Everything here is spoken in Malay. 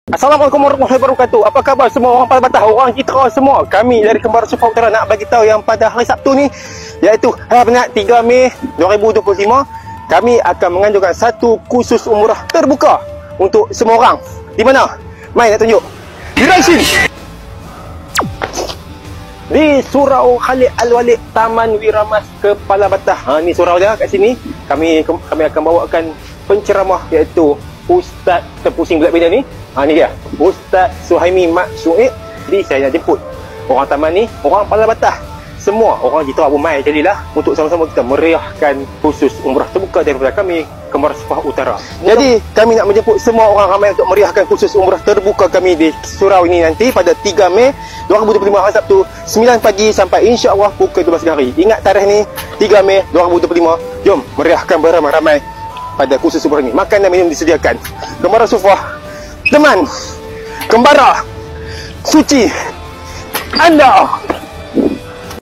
Assalamualaikum warahmatullahi wabarakatuh. Apa khabar semua orang Pada Batah, orang Citra semua? Kami dari Kembar Sufa Utara nak bagi tahu yang pada hari Sabtu ni, iaitu hari Penat 3 Mei 2025, kami akan menganjurkan satu kursus umrah terbuka untuk semua orang. Di mana? Mai nak tunjuk. Di Raisin. Di Surau Khalid Al-Walid, Taman Wiramas Kepala Batah. Ni surau dia kat sini. Kami akan bawakan penceramah, iaitu Ustaz terpusing bulat beda ni. Ni dia, Ustaz Suhaimi Mak Syuib. Jadi saya nak jemput orang taman ni, orang Kepala Batah, semua orang Citra pun mai jadilah untuk sama-sama kita meriahkan khusus umrah terbuka daripada kami Kembar Sufa Utara. Jadi kami nak menjemput semua orang ramai untuk meriahkan khusus umrah terbuka kami di surau ini nanti pada 3 Mei 2025 hari Sabtu 9 pagi sampai insya-Allah pukul 12 hari. Ingat tarikh ni 3 Mei 2025. Jom meriahkan beramai-ramai pada khusus umrah ni. Makan dan minum disediakan. Kembar Sufa, teman kembara suci anda.